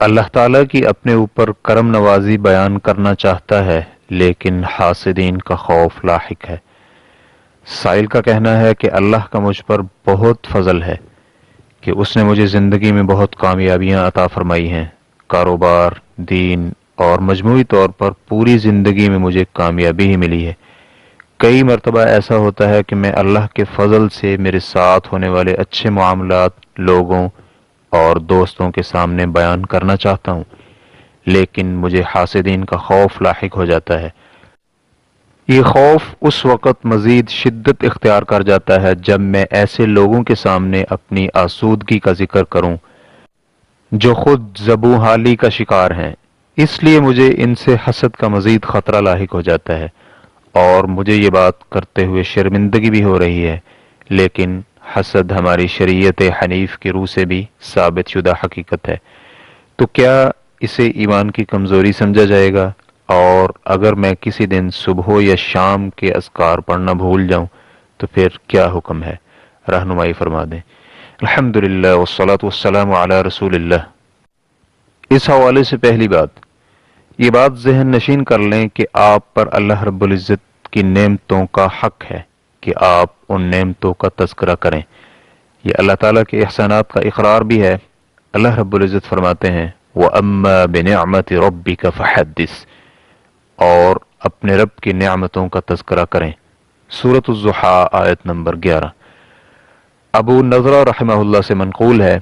اللہ تعالیٰ کی اپنے اوپر کرم نوازی بیان کرنا چاہتا ہے لیکن حاسدین کا خوف لاحق ہے۔ سائل کا کہنا ہے کہ اللہ کا مجھ پر بہت فضل ہے کہ اس نے مجھے زندگی میں بہت کامیابیاں عطا فرمائی ہیں، کاروبار، دین اور مجموعی طور پر پوری زندگی میں مجھے کامیابی ہی ملی ہے۔ کئی مرتبہ ایسا ہوتا ہے کہ میں اللہ کے فضل سے میرے ساتھ ہونے والے اچھے معاملات لوگوں اور دوستوں کے سامنے بیان کرنا چاہتا ہوں، لیکن مجھے حاسدین کا خوف لاحق ہو جاتا ہے۔ یہ خوف اس وقت مزید شدت اختیار کر جاتا ہے جب میں ایسے لوگوں کے سامنے اپنی آسودگی کا ذکر کروں جو خود ذبوں حالی کا شکار ہیں۔ اس لیے مجھے ان سے حسد کا مزید خطرہ لاحق ہو جاتا ہے، اور مجھے یہ بات کرتے ہوئے شرمندگی بھی ہو رہی ہے، لیکن حسد ہماری شریعت حنیف کی روح سے بھی ثابت شدہ حقیقت ہے۔ تو کیا اسے ایمان کی کمزوری سمجھا جائے گا؟ اور اگر میں کسی دن صبح یا شام کے اذکار پڑھنا بھول جاؤں تو پھر کیا حکم ہے؟ رہنمائی فرما دیں۔ الحمدللہ والصلاة والسلام علی رسول اللہ۔ اس حوالے سے پہلی بات، یہ بات ذہن نشین کر لیں کہ آپ پر اللہ رب العزت کی نعمتوں کا حق ہے کہ آپ ان نعمتوں کا تذکرہ کریں۔ یہ اللہ تعالیٰ کے احسانات کا اقرار بھی ہے۔ اللہ رب العزت فرماتے ہیں وَأَمَّا بِنِعْمَةِ رَبِّكَ فَحَدِّثْ، اور اپنے رب کی نعمتوں کا تذکرہ کریں۔ سورۃ الضحیٰ آیت نمبر 11۔ ابو نضرہ رحمہ اللہ سے منقول ہے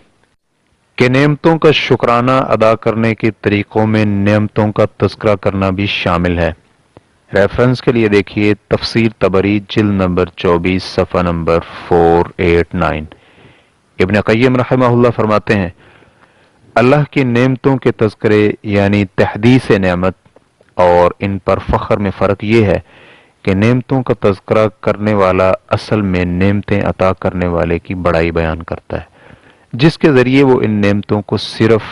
کہ نعمتوں کا شکرانہ ادا کرنے کے طریقوں میں نعمتوں کا تذکرہ کرنا بھی شامل ہے۔ ریفرنس کے لیے دیکھیے تفسیر طبری جلد نمبر 24 صفحہ نمبر 489۔ ابن قیم رحمہ اللہ فرماتے ہیں اللہ کی نعمتوں کے تذکرے یعنی تحدیث نعمت اور ان پر فخر میں فرق یہ ہے کہ نعمتوں کا تذکرہ کرنے والا اصل میں نعمتیں عطا کرنے والے کی بڑائی بیان کرتا ہے، جس کے ذریعے وہ ان نعمتوں کو صرف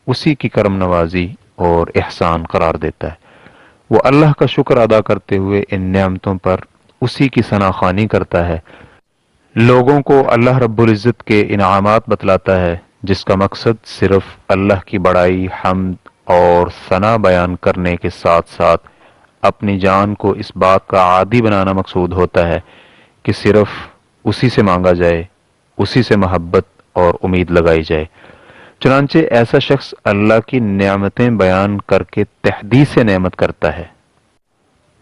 اسی کی کرم نوازی اور احسان قرار دیتا ہے۔ وہ اللہ کا شکر ادا کرتے ہوئے ان نعمتوں پر اسی کی ثنا خوانی کرتا ہے، لوگوں کو اللہ رب العزت کے انعامات بتلاتا ہے، جس کا مقصد صرف اللہ کی بڑائی، حمد اور ثنا بیان کرنے کے ساتھ ساتھ اپنی جان کو اس بات کا عادی بنانا مقصود ہوتا ہے کہ صرف اسی سے مانگا جائے، اسی سے محبت اور امید لگائی جائے۔ چنانچہ ایسا شخص اللہ کی نعمتیں بیان کر کے تحدیث نعمت کرتا ہے،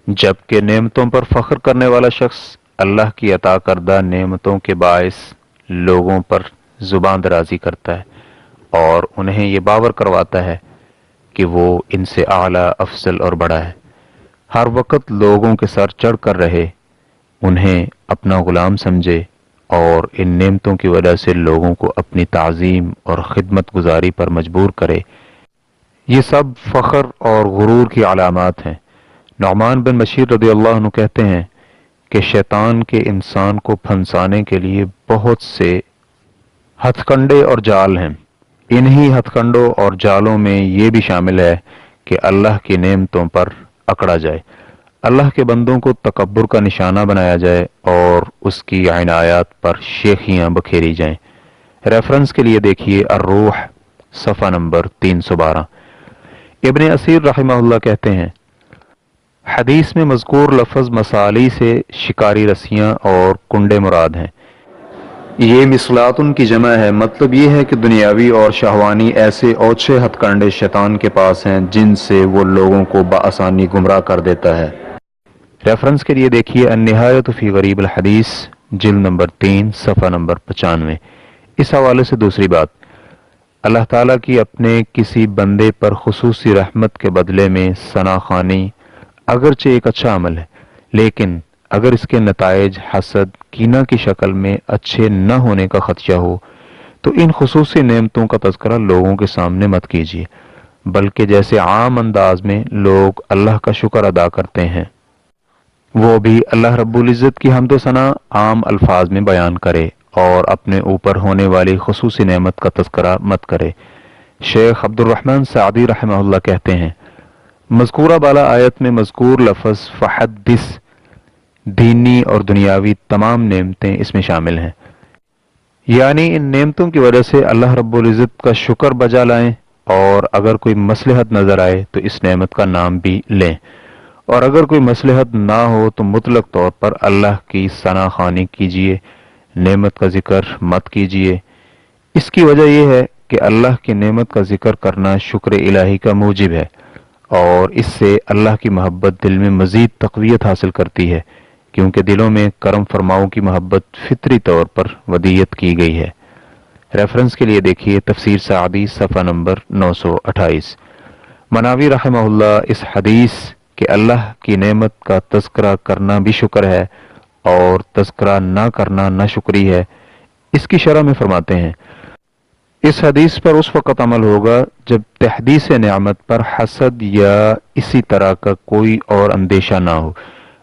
جبکہ نعمتوں پر فخر کرنے والا شخص اللہ کی عطا کردہ نعمتوں کے باعث لوگوں پر زبان درازی کرتا ہے اور انہیں یہ باور کرواتا ہے کہ وہ ان سے اعلیٰ، افضل اور بڑا ہے۔ ہر وقت لوگوں کے سر چڑھ کر رہے، انہیں اپنا غلام سمجھے اور ان نعمتوں کی وجہ سے لوگوں کو اپنی تعظیم اور خدمت گزاری پر مجبور کرے، یہ سب فخر اور غرور کی علامات ہیں۔ نعمان بن بشیر رضی اللہ عنہ کہتے ہیں کہ شیطان کے انسان کو پھنسانے کے لیے بہت سے ہتھ کنڈے اور جال ہیں۔ انہی ہتھ کنڈوں اور جالوں میں یہ بھی شامل ہے کہ اللہ کی نعمتوں پر اکڑا جائے، اللہ کے بندوں کو تکبر کا نشانہ بنایا جائے اور اس کی عنایات پر شیخیاں بکھیری جائیں۔ ریفرنس کے لیے دیکھیے الروح صفحہ نمبر 312۔ ابن اسیر رحمہ اللہ کہتے ہیں حدیث میں مذکور لفظ مسالی سے شکاری رسیاں اور کنڈے مراد ہیں۔ یہ مثلاتن کی جمع ہے، مطلب یہ ہے کہ دنیاوی اور شہوانی ایسے اوچھے ہتھ کنڈے شیطان کے پاس ہیں جن سے وہ لوگوں کو بآسانی گمراہ کر دیتا ہے۔ ریفرنس کے لیے دیکھیے النہایۃ فی غریب الحدیث جلد نمبر 3 صفحہ نمبر 95۔ اس حوالے سے دوسری بات، اللہ تعالیٰ کی اپنے کسی بندے پر خصوصی رحمت کے بدلے میں ثنا خوانی اگرچہ ایک اچھا عمل ہے، لیکن اگر اس کے نتائج حسد، کینہ کی شکل میں اچھے نہ ہونے کا خدشہ ہو تو ان خصوصی نعمتوں کا تذکرہ لوگوں کے سامنے مت کیجیے، بلکہ جیسے عام انداز میں لوگ اللہ کا شکر ادا کرتے ہیں وہ بھی اللہ رب العزت کی حمد و ثنا عام الفاظ میں بیان کرے اور اپنے اوپر ہونے والی خصوصی نعمت کا تذکرہ مت کرے۔ شیخ عبد الرحمن سعدی رحمہ اللہ کہتے ہیں مذکورہ بالا آیت میں مذکور لفظ فحدث دینی اور دنیاوی تمام نعمتیں اس میں شامل ہیں، یعنی ان نعمتوں کی وجہ سے اللہ رب العزت کا شکر بجا لائیں اور اگر کوئی مصلحت نظر آئے تو اس نعمت کا نام بھی لیں، اور اگر کوئی مصلحت نہ ہو تو مطلق طور پر اللہ کی ثنا خوانی کیجیے، نعمت کا ذکر مت کیجیے۔ اس کی وجہ یہ ہے کہ اللہ کی نعمت کا ذکر کرنا شکر الہی کا موجب ہے، اور اس سے اللہ کی محبت دل میں مزید تقویت حاصل کرتی ہے، کیونکہ دلوں میں کرم فرماؤں کی محبت فطری طور پر ودیت کی گئی ہے۔ ریفرنس کے لیے دیکھیے تفسیر سعدی صفحہ نمبر 928۔ مناوی رحمہ اللہ اس حدیث کہ اللہ کی نعمت کا تذکرہ کرنا بھی شکر ہے اور تذکرہ نہ کرنا نہ شکری ہے، اس کی شرح میں فرماتے ہیں، اس حدیث پر اس وقت عمل ہوگا جب تحدیث نعمت پر حسد یا اسی طرح کا کوئی اور اندیشہ نہ ہو،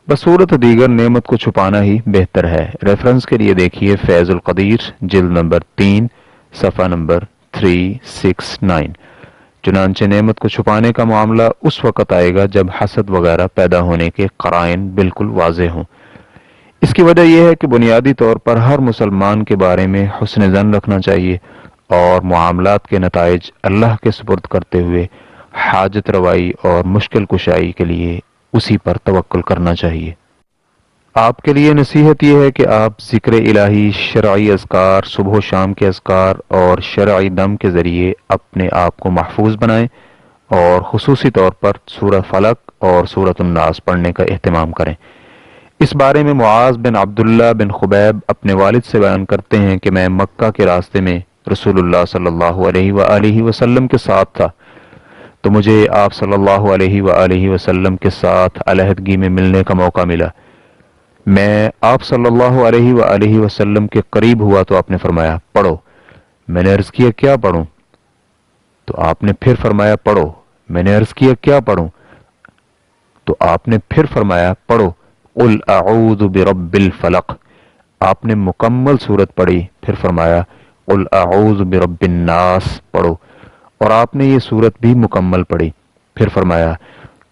بصورت دیگر نعمت کو چھپانا ہی بہتر ہے۔ ریفرنس کے لیے دیکھیے فیض القدیر جلد نمبر 3 صفحہ نمبر 369۔ چنانچہ نعمت کو چھپانے کا معاملہ اس وقت آئے گا جب حسد وغیرہ پیدا ہونے کے قرائن بالکل واضح ہوں۔ اس کی وجہ یہ ہے کہ بنیادی طور پر ہر مسلمان کے بارے میں حسن ظن رکھنا چاہیے اور معاملات کے نتائج اللہ کے سپرد کرتے ہوئے حاجت روائی اور مشکل کشائی کے لیے اسی پر توکل کرنا چاہیے۔ آپ کے لیے نصیحت یہ ہے کہ آپ ذکر الہی، شرعی اذکار، صبح و شام کے اذکار اور شرعی دم کے ذریعے اپنے آپ کو محفوظ بنائیں، اور خصوصی طور پر سورہ فلق اور سورۃ الناس پڑھنے کا اہتمام کریں۔ اس بارے میں معاذ بن عبداللہ بن خبیب اپنے والد سے بیان کرتے ہیں کہ میں مکہ کے راستے میں رسول اللہ صلی اللہ علیہ وآلہ وسلم کے ساتھ تھا، تو مجھے آپ صلی اللہ علیہ وآلہ وسلم کے ساتھ علیحدگی میں ملنے کا موقع ملا۔ میں آپ صلی اللہ علیہ وآلہ وسلم کے قریب ہوا تو آپ نے فرمایا پڑھو۔ میں نے عرض کیا کیا پڑھوں؟ تو آپ نے پھر فرمایا پڑھو۔ میں نے عرض کیا کیا پڑھوں؟ تو آپ نے پھر فرمایا پڑھو قل اعوذ برب الفلق۔ آپ نے مکمل صورت پڑھی، پھر فرمایا قل اعوذ برب الناس پڑھو، اور آپ نے یہ صورت بھی مکمل پڑھی، پھر فرمایا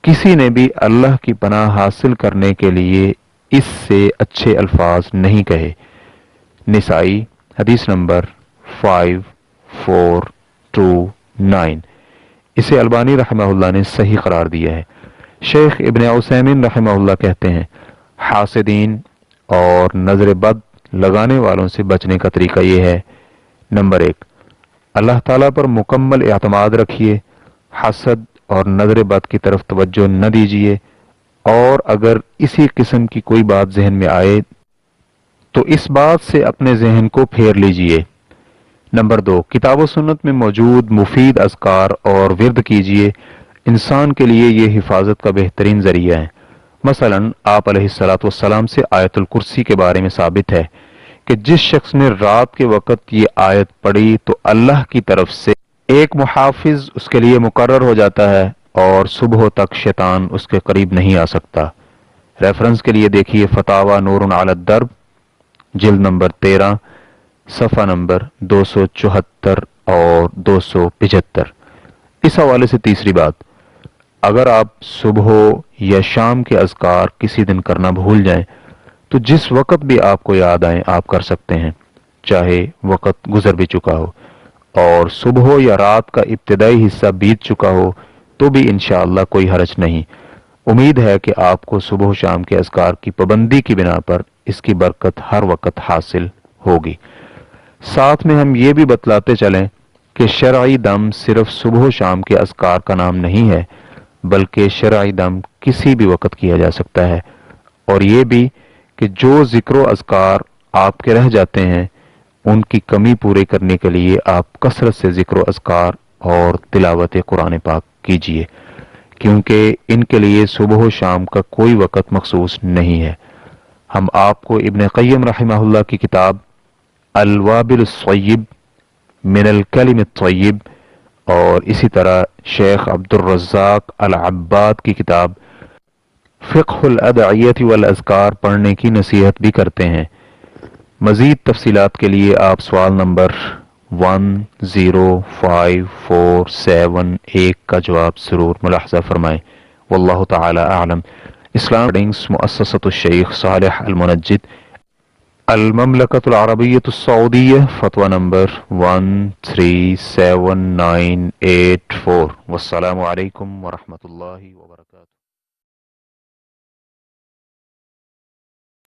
کسی نے بھی اللہ کی پناہ حاصل کرنے کے لیے اس سے اچھے الفاظ نہیں کہے۔ نسائی حدیث نمبر 5429۔ اسے البانی رحمہ اللہ نے صحیح قرار دیا ہے۔ شیخ ابن عثیمین رحمہ اللہ کہتے ہیں، حاسدین اور نظر بد لگانے والوں سے بچنے کا طریقہ یہ ہے، نمبر 1، اللہ تعالیٰ پر مکمل اعتماد رکھیے، حسد اور نظر بد کی طرف توجہ نہ دیجیے، اور اگر اسی قسم کی کوئی بات ذہن میں آئے تو اس بات سے اپنے ذہن کو پھیر لیجیے۔ نمبر 2، کتاب و سنت میں موجود مفید اذکار اور ورد کیجیے، انسان کے لیے یہ حفاظت کا بہترین ذریعہ ہے۔ مثلا آپ علیہ الصلوۃ والسلام سے آیت الکرسی کے بارے میں ثابت ہے کہ جس شخص نے رات کے وقت یہ آیت پڑھی تو اللہ کی طرف سے ایک محافظ اس کے لیے مقرر ہو جاتا ہے اور صبح تک شیطان اس کے قریب نہیں آ سکتا۔ ریفرنس کے لیے دیکھیے فتاوی نور علی الدرب جلد نمبر 13 صفحہ نمبر 274 اور 275۔ اس حوالے سے تیسری بات، اگر آپ صبح یا شام کے اذکار کسی دن کرنا بھول جائیں تو جس وقت بھی آپ کو یاد آئیں آپ کر سکتے ہیں، چاہے وقت گزر بھی چکا ہو، اور صبح یا رات کا ابتدائی حصہ بیت چکا ہو تو بھی انشاءاللہ کوئی حرج نہیں۔ امید ہے کہ آپ کو صبح و شام کے اذکار کی پابندی کی بنا پر اس کی برکت ہر وقت حاصل ہوگی۔ ساتھ میں ہم یہ بھی بتلاتے چلیں کہ شرعی دم صرف صبح و شام کے اذکار کا نام نہیں ہے، بلکہ شرعی دم کسی بھی وقت کیا جا سکتا ہے، اور یہ بھی کہ جو ذکر و اذکار آپ کے رہ جاتے ہیں ان کی کمی پورے کرنے کے لیے آپ کثرت سے ذکر و اذکار اور تلاوت قرآن پاک کیجیے، کیونکہ ان کے لیے صبح و شام کا کوئی وقت مخصوص نہیں ہے۔ ہم آپ کو ابن قیم رحمہ اللہ کی کتاب الوابل الصیب من الکلم الطیب اور اسی طرح شیخ عبد الرزاق العباد کی کتاب فقہ الادعیۃ والاذکار پڑھنے کی نصیحت بھی کرتے ہیں۔ مزید تفصیلات کے لیے آپ سوال نمبر 10547 کا جواب ضرور ملاحظہ فرمائیں۔ واللہ تعالی اعلم۔ اسلام رڈنگز مؤسسۃ الشیخ صالح المنجد المملکۃ العربیۃ السعودیہ فتویٰ نمبر 137984 والسلام علیکم ورحمۃ اللہ وبرکاتہ.